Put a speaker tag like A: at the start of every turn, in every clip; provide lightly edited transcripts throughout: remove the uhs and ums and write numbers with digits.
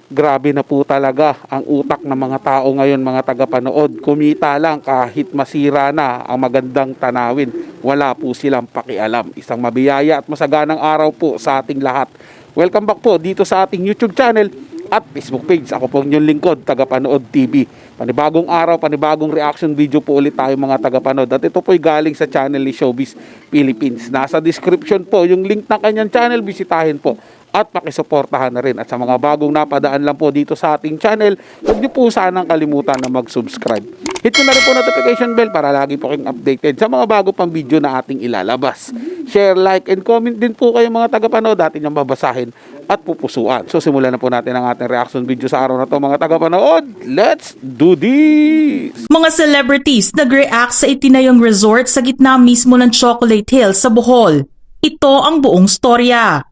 A: Grabe na po talaga ang utak ng mga tao ngayon, mga tagapanood. Kumita lang kahit masira na ang magandang tanawin. Wala po silang pakialam. Isang mabiyaya at masaganang araw po sa ating lahat. Welcome back po dito sa ating YouTube channel at Facebook page. Ako po inyong lingkod, Tagapanood TV. Panibagong araw, panibagong reaction video po ulit tayo mga tagapanood. At ito po'y galing sa channel ni Showbiz Philippines. Nasa description po yung link ng kanyang channel. Bisitahin po at pakisuportahan na rin. At sa mga bagong napadaan lang po dito sa ating channel, huwag niyo po sanang kalimutan na mag-subscribe. Hit nyo na rin po notification bell para lagi po kayong updated sa mga bago pang video na ating ilalabas. Share, like, and comment din po kayo mga tagapanood. Atin yung babasahin at pupusuan. So simulan na po natin ang ating reaction video sa araw na to mga tagapanood. Let's do this!
B: Mga celebrities nag-react sa itinayong resort sa gitna mismo ng Chocolate Hills sa Bohol. Ito ang buong storya.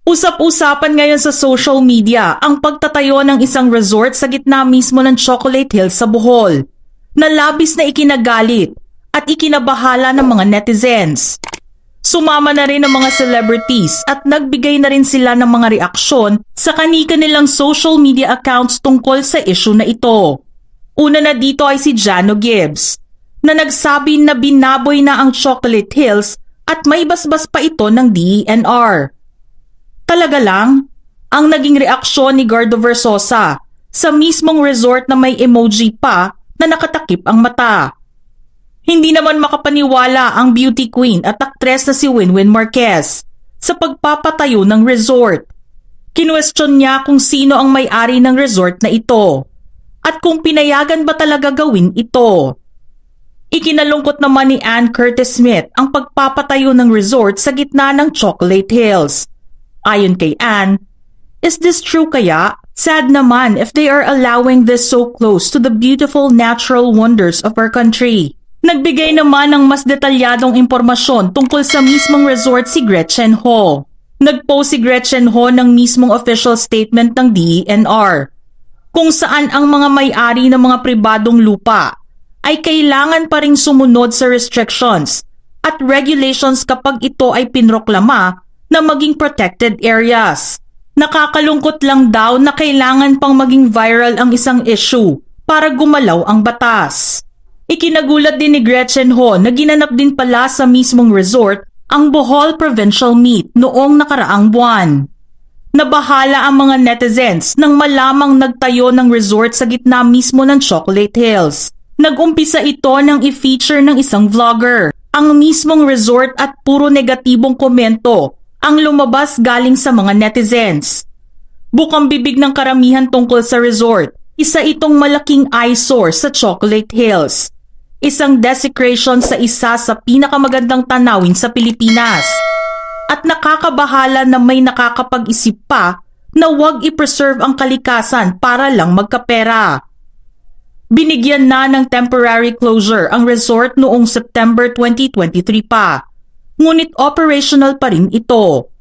B: Usap-usapan ngayon sa social media ang pagtatayo ng isang resort sa gitna mismo ng Chocolate Hills sa Bohol, na labis na ikinagalit at ikinabahala ng mga netizens. Sumama na rin ang mga celebrities at nagbigay na rin sila ng mga reaksyon sa kani-kanilang social media accounts tungkol sa issue na ito. Una na dito ay si Jano Gibbs, na nagsabi na binaboy na ang Chocolate Hills at may basbas pa ito ng DENR. Talaga lang, ang naging reaksyon ni Gardo Versosa sa mismong resort na may emoji pa na nakatakip ang mata. Hindi naman makapaniwala ang beauty queen at aktres na si Winwin Marquez sa pagpapatayo ng resort. Kinwestiyon niya kung sino ang may-ari ng resort na ito at kung pinayagan ba talaga gawin ito. Ikinalungkot naman ni Ann Curtis Smith ang pagpapatayo ng resort sa gitna ng Chocolate Hills. Ayon kay Ann, is this true kaya? Sad naman if they are allowing this so close to the beautiful natural wonders of our country. Nagbigay naman ng mas detalyadong impormasyon tungkol sa mismong resort si Gretchen Ho. Nagpost si Gretchen Ho ng mismong official statement ng DENR, kung saan ang mga may-ari ng mga pribadong lupa ay kailangan pa ring sumunod sa restrictions at regulations kapag ito ay pinroklama na maging protected areas. Nakakalungkot lang daw na kailangan pang maging viral ang isang issue para gumalaw ang batas. Ikinagulat din ni Gretchen Ho na ginanap din pala sa mismong resort ang Bohol Provincial Meet noong nakaraang buwan. Nabahala ang mga netizens nang malamang nagtayo ng resort sa gitna mismo ng Chocolate Hills. Nag-umpisa ito nang i-feature ng isang vlogger ang mismong resort at puro negatibong komento ang lumabas galing sa mga netizens. Bukang bibig ng karamihan tungkol sa resort, isa itong malaking eyesore sa Chocolate Hills. Isang desecration sa isa sa pinakamagandang tanawin sa Pilipinas. At nakakabahala na may nakakapag-isip pa na huwag i-preserve ang kalikasan para lang magkapera. Binigyan na ng temporary closure ang resort noong September 2023 pa. Ngunit operational pa rin ito.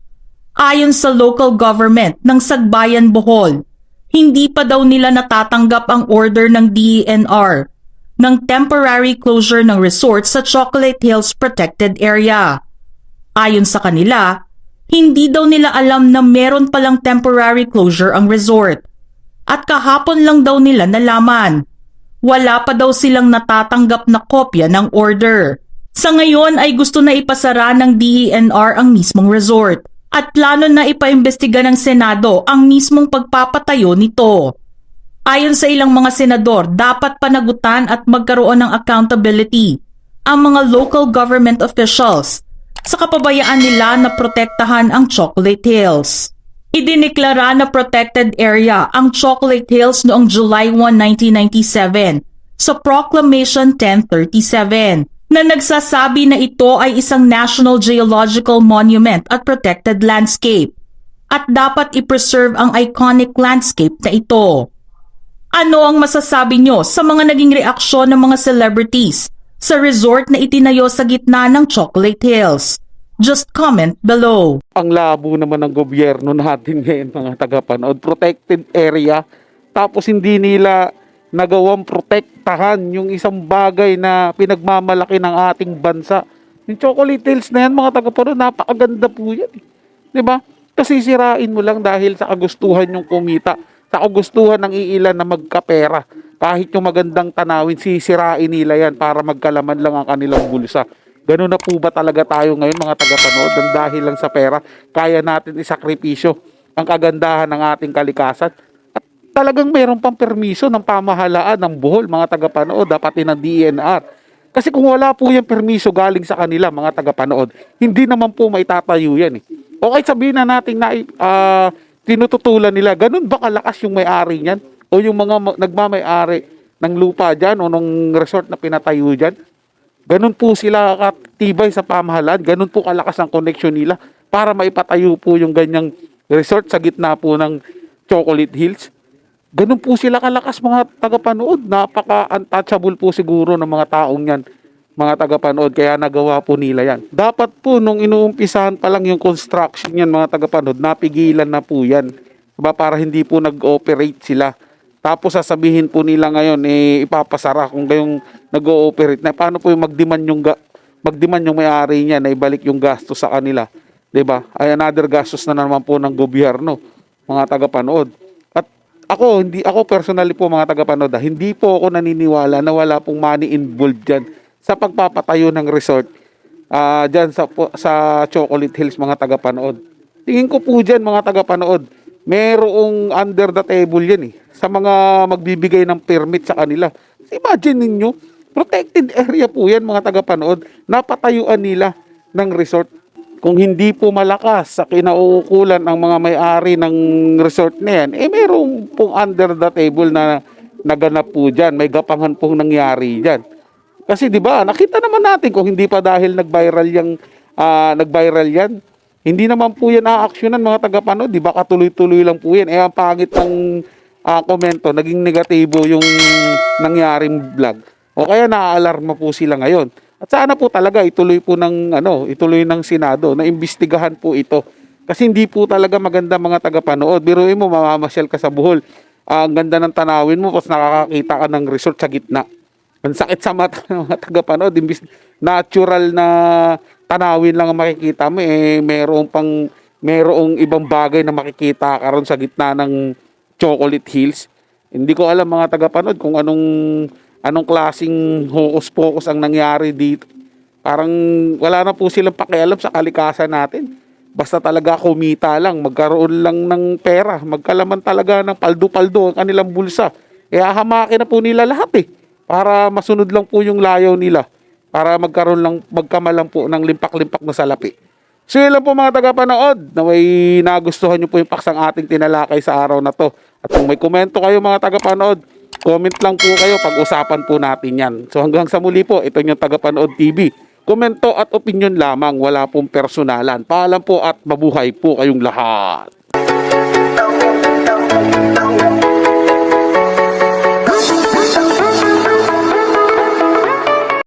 B: Ayon sa local government ng Sagbayan Bohol, hindi pa daw nila natatanggap ang order ng DENR ng temporary closure ng resort sa Chocolate Hills Protected Area. Ayon sa kanila, hindi daw nila alam na meron palang temporary closure ang resort. At kahapon lang daw nila nalaman. Wala pa daw silang natatanggap na kopya ng order. Sa ngayon ay gusto na ipasara ng DENR ang mismong resort at plano na ipaimbestiga ng Senado ang mismong pagpapatayo nito. Ayon sa ilang mga senador, dapat panagutan at magkaroon ng accountability ang mga local government officials sa kapabayaan nila na protektahan ang Chocolate Hills. Idineklara na protected area ang Chocolate Hills noong July 1, 1997 sa Proclamation 1037. Na nagsasabi na ito ay isang National Geological Monument at protected landscape at dapat i-preserve ang iconic landscape na ito. Ano ang masasabi nyo sa mga naging reaksyon ng mga celebrities sa resort na itinayo sa gitna ng Chocolate Hills? Just comment below.
A: Ang labo naman ng gobyerno natin ngayon mga tagapanood. Protected area, tapos hindi nila nagawang protektahan yung isang bagay na pinagmamalaki ng ating bansa. Yung Chocolate Hills na yan mga tagapanood, napakaganda po yan. Diba? Kasi sisirain mo lang dahil sa kagustuhan yung kumita, sa kagustuhan ng iilan na magkapera. Kahit yung magandang tanawin, sisirain nila yan para magkalaman lang ang kanilang bulsa. Ganun na po ba talaga tayo ngayon mga tagapanood? Ng dahil lang sa pera, kaya natin isakripisyo ang kagandahan ng ating kalikasan. At talagang mayroon pang permiso ng pamahalaan ng Bohol, mga tagapanood, dapat ng DENR. Kasi kung wala po yung permiso galing sa kanila, mga tagapanood, hindi naman po may tatayo yan eh. Okay, sabihin na natin na tinututulan nila, ganun ba kalakas yung may-ari niyan? O yung mga nagmamay-ari ng lupa dyan o ng resort na pinatayo dyan? Ganun po sila katibay sa pamahalaan, ganun po kalakas ang connection nila para maipatayo po yung ganyang resort sa gitna po ng Chocolate Hills. Ganun po sila kalakas mga tagapanood, napaka-untouchable po siguro ng mga taong yan, mga tagapanood, kaya nagawa po nila yan. Dapat po nung inuumpisahan pa lang yung construction yan mga tagapanood, napigilan na po yan. Diba? Para hindi po nag-ooperate sila. Tapos sasabihin po nila ngayon, ipapasara kung kayong nag-ooperate na. Paano po yung magdemand yung may-ari niya na ibalik yung gastos sa kanila? Diba? Ay another gastos na naman po ng gobyerno, mga tagapanood. At ako personally po mga tagapanood, hindi po ako naniniwala na wala pong money involved dyan sa pagpapatayo ng resort dyan sa Chocolate Hills mga tagapanood. Tingin ko po dyan mga tagapanood, merong under the table yan eh, sa mga magbibigay ng permit sa kanila. Imagine ninyo, protected area po yan mga tagapanood, napatayuan nila ng resort. Kung hindi po malakas sa kinauukulan ang mga may-ari ng resort na yan, merong pong under the table na naganap po dyan, may gapangan pong nangyari dyan. Kasi 'di ba, nakita naman natin kung hindi pa dahil nag-viral yan. Hindi naman po yan aaksyonan mga tagapanood, 'di ba? Katuloy-tuloy lang po yan. Ang pangit ng komento, naging negatibo yung nangyaring vlog. O kaya naaalarma po sila ngayon. At sana po talaga ituloy ng Senado na imbestigahan po ito. Kasi hindi po talaga maganda mga tagapanood. Biruin mo, mamamasyal ka sa Bohol. Ang ganda ng tanawin mo, tapos nakakakita ka ng resort sa gitna. Ang sakit sa mata ng mga tagapanood, imbis natural na tanawin lang ang makikita mo, merong ibang bagay na makikita karon sa gitna ng Chocolate Hills. Hindi ko alam mga tagapanood kung anong klaseng hocus-pocus ang nangyari dito. Parang wala na po silang pakialam sa kalikasan natin. Basta talaga kumita lang, magkaroon lang ng pera, magkalaman talaga ng paldo-paldo ang kanilang bulsa. Hamakin na po nila lahat eh. Para masunod lang po yung layaw nila. Para magkamalang po ng limpak-limpak na salapi. So yun lang po mga tagapanood, na may nagustuhan nyo po yung paksang ating tinalakay sa araw na to. At kung may komento kayo mga tagapanood, comment lang po kayo, pag-usapan po natin yan. So hanggang sa muli po, ito yung Tagapanood TV. Komento at opinion lamang, wala pong personalan. Paalam po at mabuhay po kayong lahat.